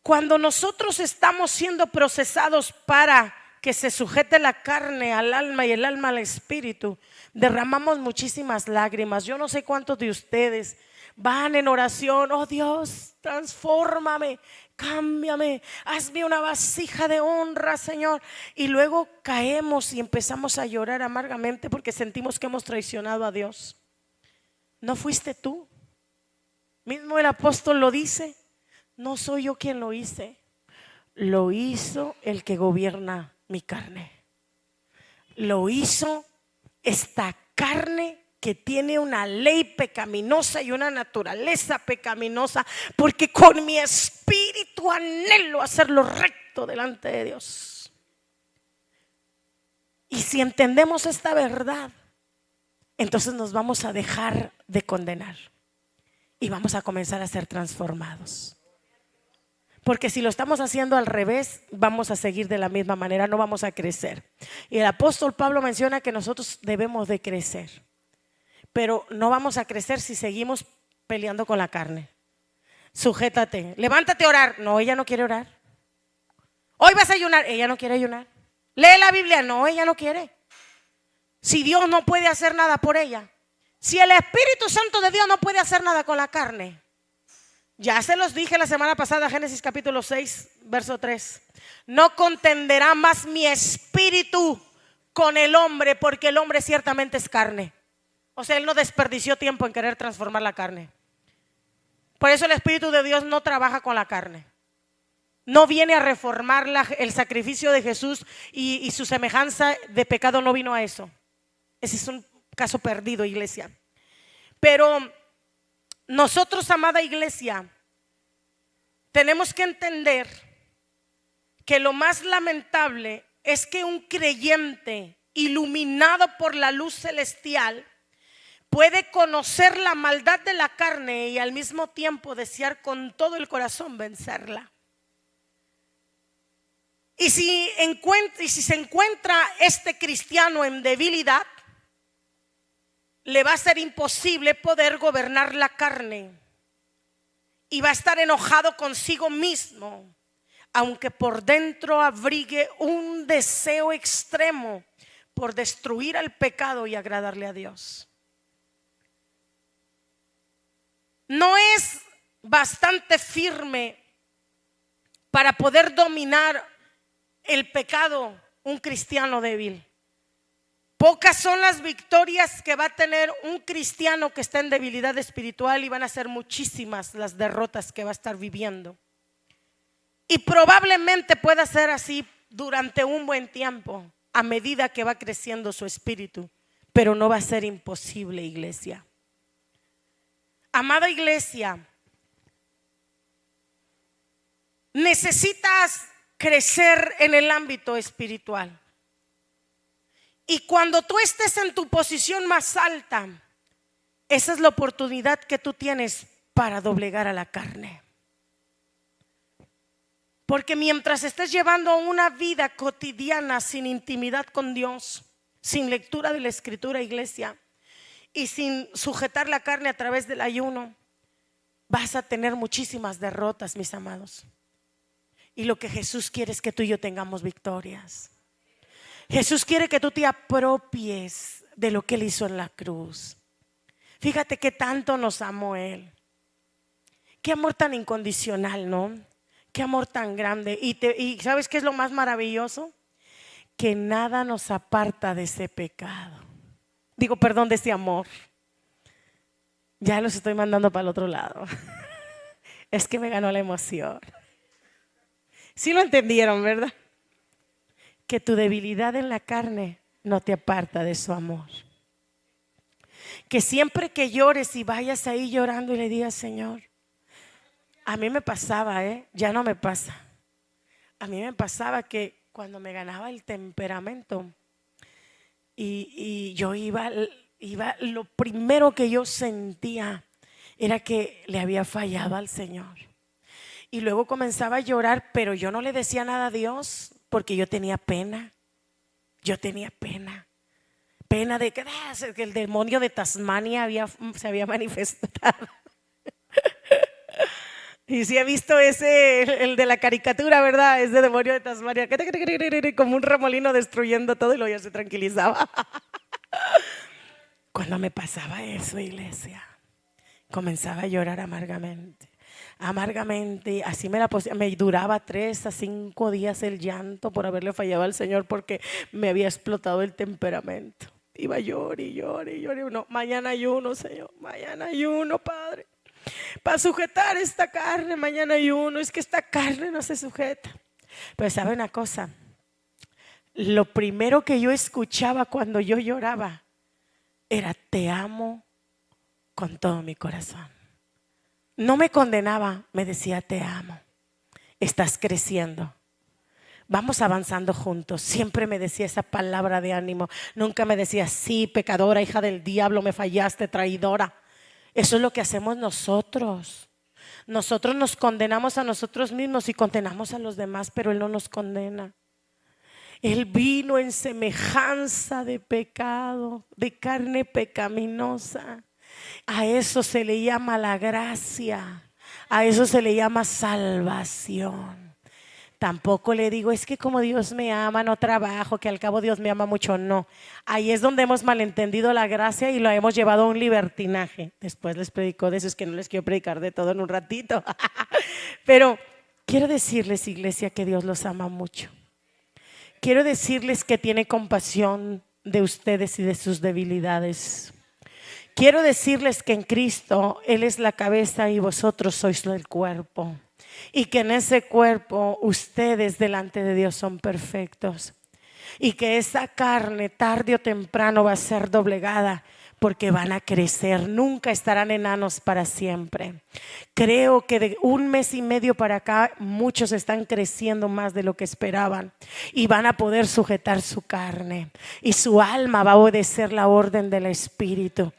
cuando nosotros estamos siendo procesados para que se sujete la carne al alma y el alma al espíritu, derramamos muchísimas lágrimas. Yo no sé cuántos de ustedes van en oración: oh Dios, transfórmame, cámbiame, hazme una vasija de honra, Señor. Y luego caemos y empezamos a llorar amargamente porque sentimos que hemos traicionado a Dios. ¿No fuiste tú? Mismo el apóstol lo dice: no soy yo quien lo hice, lo hizo el que gobierna mi carne. Lo hizo esta carne que tiene una ley pecaminosa y una naturaleza pecaminosa, porque con mi espíritu anhelo hacer lo recto delante de Dios. Y si entendemos esta verdad, entonces nos vamos a dejar de condenar y vamos a comenzar a ser transformados. Porque si lo estamos haciendo al revés, vamos a seguir de la misma manera, no vamos a crecer. Y el apóstol Pablo menciona que nosotros debemos de crecer, pero no vamos a crecer si seguimos peleando con la carne. Sujétate, levántate a orar. No, ella no quiere orar. Hoy vas a ayunar. Ella no quiere ayunar. Lee la Biblia. No, ella no quiere. Si Dios no puede hacer nada por ella, si el Espíritu Santo de Dios no puede hacer nada con la carne. Ya se los dije la semana pasada, Génesis capítulo 6, verso 3. No contenderá más mi espíritu con el hombre, porque el hombre ciertamente es carne. O sea, él no desperdició tiempo en querer transformar la carne. Por eso el Espíritu de Dios no trabaja con la carne. No viene a reformar el sacrificio de Jesús y su semejanza de pecado no vino a eso. Ese es un caso perdido, iglesia. Pero nosotros, amada iglesia, tenemos que entender que lo más lamentable es que un creyente iluminado por la luz celestial puede conocer la maldad de la carne y al mismo tiempo desear con todo el corazón vencerla. Y si se encuentra este cristiano en debilidad, le va a ser imposible poder gobernar la carne y va a estar enojado consigo mismo, aunque por dentro abrigue un deseo extremo por destruir al pecado y agradarle a Dios. No es bastante firme para poder dominar el pecado un cristiano débil. Pocas son las victorias que va a tener un cristiano que está en debilidad espiritual, y van a ser muchísimas las derrotas que va a estar viviendo. Y probablemente pueda ser así durante un buen tiempo, a medida que va creciendo su espíritu, pero no va a ser imposible, iglesia. Amada iglesia, necesitas crecer en el ámbito espiritual. Y cuando tú estés en tu posición más alta, esa es la oportunidad que tú tienes para doblegar a la carne. Porque mientras estés llevando una vida cotidiana sin intimidad con Dios, sin lectura de la Escritura, iglesia, y sin sujetar la carne a través del ayuno, vas a tener muchísimas derrotas, mis amados. Y lo que Jesús quiere es que tú y yo tengamos victorias. Jesús quiere que tú te apropies de lo que Él hizo en la cruz. Fíjate qué tanto nos amó Él. Qué amor tan incondicional, ¿no? Qué amor tan grande. Y ¿sabes qué es lo más maravilloso? Que nada nos aparta de ese pecado. Digo, perdón, de ese amor. Ya los estoy mandando para el otro lado. Es que me ganó la emoción. Sí lo entendieron, ¿verdad? Que tu debilidad en la carne no te aparta de su amor. Que siempre que llores y vayas ahí llorando y le digas, Señor, a mí me pasaba, ya no me pasa. A mí me pasaba que cuando me ganaba el temperamento y yo iba, lo primero que yo sentía era que le había fallado al Señor. Y luego comenzaba a llorar, pero yo no le decía nada a Dios porque yo tenía pena. Yo tenía pena. Pena de que el demonio de Tasmania se había manifestado. Y si he visto el de la caricatura, ¿verdad? Ese demonio de Tasmania, como un remolino destruyendo todo y luego ya se tranquilizaba. Cuando me pasaba eso, iglesia, comenzaba a llorar amargamente. Amargamente, así me duraba 3 a 5 días el llanto por haberle fallado al Señor porque me había explotado el temperamento. Iba a llorar y llorar. No, mañana ayuno, Señor, mañana ayuno, Padre. Para sujetar esta carne, mañana ayuno. Es que esta carne no se sujeta. Pero ¿sabe una cosa? Lo primero que yo escuchaba cuando yo lloraba era: te amo con todo mi corazón. No me condenaba, me decía: te amo, estás creciendo, vamos avanzando juntos. Siempre me decía esa palabra de ánimo. Nunca me decía: sí, pecadora, hija del diablo, me fallaste, traidora. Eso es lo que hacemos nosotros. Nosotros nos condenamos a nosotros mismos y condenamos a los demás, pero Él no nos condena. Él vino en semejanza de pecado, de carne pecaminosa. A eso se le llama la gracia. A eso se le llama salvación. Tampoco le digo: es que como Dios me ama no trabajo, que al cabo Dios me ama mucho. No, ahí es donde hemos malentendido la gracia y lo hemos llevado a un libertinaje. Después les predico de eso, es que no les quiero predicar de todo en un ratito. Pero quiero decirles, iglesia, que Dios los ama mucho. Quiero decirles que tiene compasión de ustedes y de sus debilidades. Quiero decirles que en Cristo Él es la cabeza y vosotros sois el cuerpo. Y que en ese cuerpo ustedes delante de Dios son perfectos. Y que esa carne tarde o temprano va a ser doblegada, porque van a crecer, nunca estarán enanos para siempre. Creo que de 1 mes y medio para acá muchos están creciendo más de lo que esperaban y van a poder sujetar su carne y su alma va a obedecer la orden del Espíritu.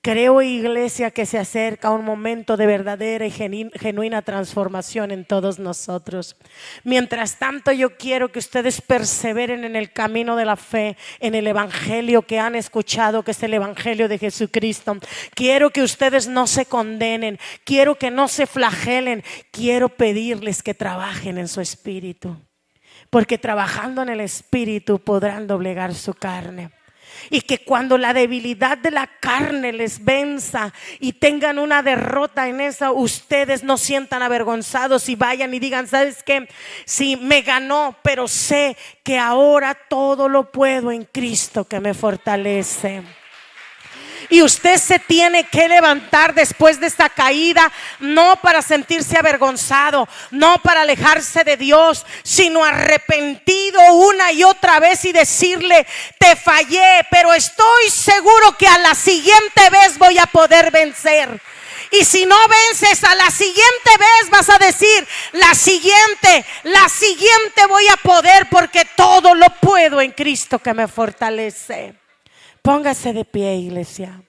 Creo, iglesia, que se acerca un momento de verdadera y genuina transformación en todos nosotros. Mientras tanto, yo quiero que ustedes perseveren en el camino de la fe, en el evangelio que han escuchado, que es el evangelio de Jesucristo. Quiero que ustedes no se condenen, quiero que no se flagelen, quiero pedirles que trabajen en su espíritu, porque trabajando en el espíritu podrán doblegar su carne. Y que cuando la debilidad de la carne les venza y tengan una derrota en esa, ustedes no sientan avergonzados y vayan y digan: ¿sabes qué? Sí, me ganó, pero sé que ahora todo lo puedo en Cristo que me fortalece. Y usted se tiene que levantar después de esta caída, no para sentirse avergonzado, no para alejarse de Dios, sino arrepentido una y otra vez y decirle: te fallé, pero estoy seguro que a la siguiente vez voy a poder vencer. Y si no vences, a la siguiente vez vas a decir: la siguiente voy a poder, porque todo lo puedo en Cristo que me fortalece. Póngase de pie, iglesia.